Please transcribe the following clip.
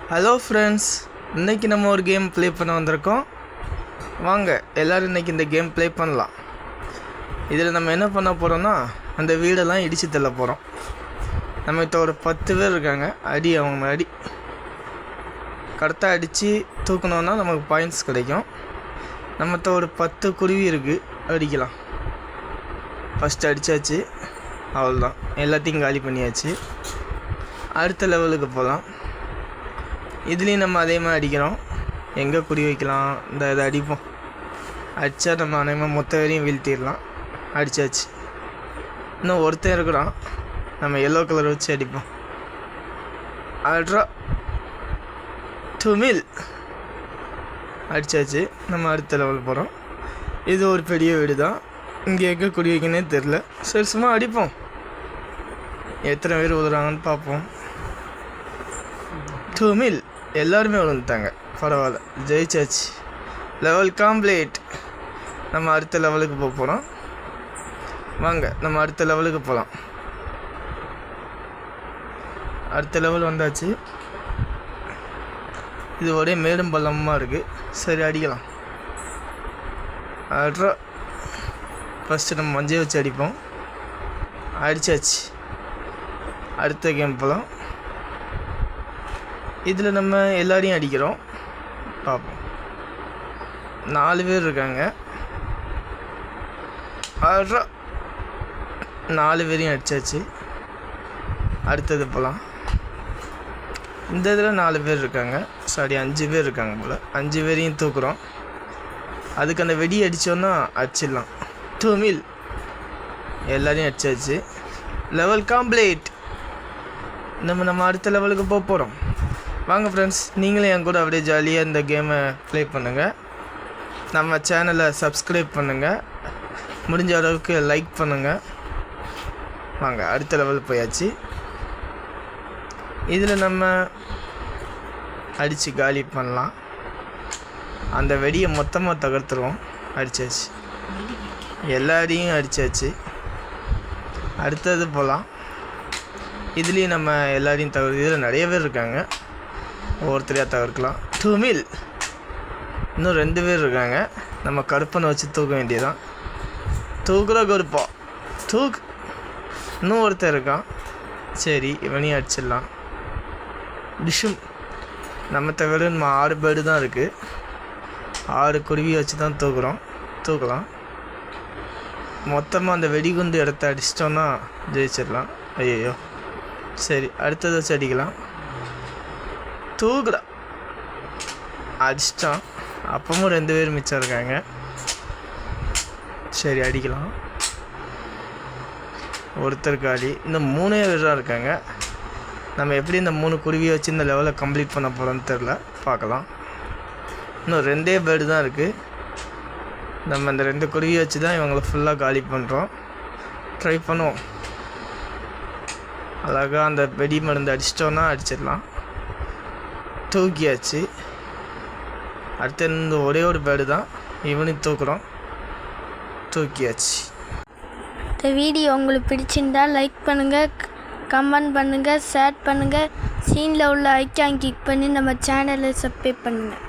Hello friends, இன்றைக்கி நம்ம ஒரு கேம் ப்ளே பண்ண வந்திருக்கோம். வாங்க எல்லோரும் இன்றைக்கி இந்த கேம் ப்ளே பண்ணலாம். இதில் நம்ம என்ன பண்ண போகிறோன்னா, அந்த வீடெல்லாம் இடித்து தள்ள போகிறோம். நம்மகிட்ட ஒரு 10 பேர் இருக்காங்க. அவங்க அடி கரெக்டாக அடித்து தூக்கணுன்னா நமக்கு பாயிண்ட்ஸ் கிடைக்கும். நம்மகிட்ட ஒரு 10 குருவி இருக்குது, அடிக்கலாம். ஃபஸ்ட்டு அடித்தாச்சு, அவ்வளோதான், எல்லாத்தையும் காலி பண்ணியாச்சு. அடுத்த லெவலுக்கு போகலாம். இதுலேயும் நம்ம அதே மாதிரி அடிக்கிறோம். எங்கே குறி வைக்கலாம், இதை அடிப்போம். அடித்தா நம்ம அநேகமாக மொத்த வரையும் வீழ்த்திடலாம். அடித்தாச்சு. இன்னும் ஒருத்தன் இருக்கிறான், நம்ம எல்லோ கலர் வச்சு அடிப்போம். அட்ரா துமில் அடித்தாச்சு. நம்ம அடுத்த லெவல் போகிறோம். இது ஒரு பெரிய வீடு தான். இங்கே எங்கே குடி வைக்கனே தெரில. சரி, சும்மா அடிப்போம். எத்தனை பேர் உதுறாங்கன்னு பார்ப்போம். துமில் எல்லாருமே விழுந்துட்டாங்க. பரவாயில்ல, ஜெயிச்சாச்சு. Level complete. நம்ம அடுத்த லெவலுக்கு போக போகிறோம். வாங்க நம்ம அடுத்த லெவலுக்கு போகலாம். அடுத்த லெவல் வந்தாச்சு. இது ஒரே மேடும் பள்ளமாக இருக்குது. சரி, அடிக்கலாம். அட்ரா ஃபஸ்ட்டு நம்ம மஞ்சள் வச்சு அடிப்போம். அடித்தாச்சு. அடுத்த கேம் போகலாம். இதில் நம்ம எல்லாரையும் அடிக்கிறோம். பார்ப்போம். 4 பேர் இருக்காங்க. 4 பேரையும் அடித்தாச்சு. அடுத்தது போகலாம். இந்த இதில் 4 பேர் இருக்காங்க. சாரி, 5 பேர் இருக்காங்க போல். 5 பேரையும் தூக்குறோம். அதுக்கு அந்த வெடி அடித்தோன்னா அடிச்சிடலாம். துமில் எல்லாரையும் அடித்தாச்சு. Level complete. நம்ம அடுத்த லெவலுக்கு போக போகிறோம். வாங்க ஃப்ரெண்ட்ஸ், நீங்களும் என் கூட அப்படியே ஜாலியாக இந்த கேமை ப்ளே பண்ணுங்கள். நம்ம சேனலை சப்ஸ்கிரைப் பண்ணுங்கள். முடிஞ்ச அளவுக்கு லைக் பண்ணுங்கள். வாங்க அடுத்த லெவல் போயாச்சு. இதில் நம்ம அடித்து காலி பண்ணலாம். அந்த வெடியை மொத்தமாக தகர்த்துருவோம். அடித்தாச்சு. எல்லாரையும் அடித்தாச்சு. அடுத்தது போகலாம். இதுலேயும் நம்ம எல்லாரையும் இதில் நிறைய பேர் இருக்காங்க. ஒவ்வொருத்தரையாக தவிர்க்கலாம். துமில் இன்னும் 2 பேர் இருக்காங்க. நம்ம கருப்பனை வச்சு தூக்க வேண்டியதான். தூக்குற கருப்பா தூக்கு. இன்னும் ஒருத்தர் இருக்கான். சரி, இவனையும் அடிச்சிடலாம். டிஷும் நம்ம தவிர நம்ம 6 பேர்டு தான் இருக்குது. 6 குருவியை வச்சு தான் தூக்கலாம். மொத்தமாக அந்த வெடிகுண்டு இடத்த அடிச்சிட்டோன்னா ஜெயிச்சிடலாம். ஐயோ, சரி, அடுத்தது வச்சு அடிக்கலாம். தூக்குடா. அடிச்சிட்டான். அப்பவும் 2 பேர் மிச்சம் இருக்காங்க. சரி, அடிக்கலாம். ஒருத்தர் காலி. இன்னும் 3 பேர் தான் இருக்காங்க. நம்ம எப்படி இந்த 3 குருவியை வச்சு இந்த லெவலை கம்ப்ளீட் பண்ண போகிறோன்னு தெரில. பார்க்கலாம். இன்னும் 2 பேர்டு தான் இருக்குது. நம்ம அந்த 2 குருவியை வச்சு தான் இவங்களை ஃபுல்லாக காலி பண்ணுறோம். ட்ரை பண்ணுவோம். அழகாக அந்த வெடி மருந்து அடிச்சிட்டோன்னா அடிச்சிடலாம். தூக்கியாச்சு. அடுத்து இந்த ஒரே ஒரு பேர்டு தான். இவனையும் தூக்குறோம். தூக்கியாச்சு. இந்த வீடியோ உங்களுக்கு பிடிச்சிருந்தால் லைக் பண்ணுங்கள், கமெண்ட் பண்ணுங்கள், ஷேர் பண்ணுங்கள். சீனில் உள்ள ஐக்கான் கிளிக் பண்ணி நம்ம சேனலை சப்ஸ்கிரைப் பண்ணுங்கள்.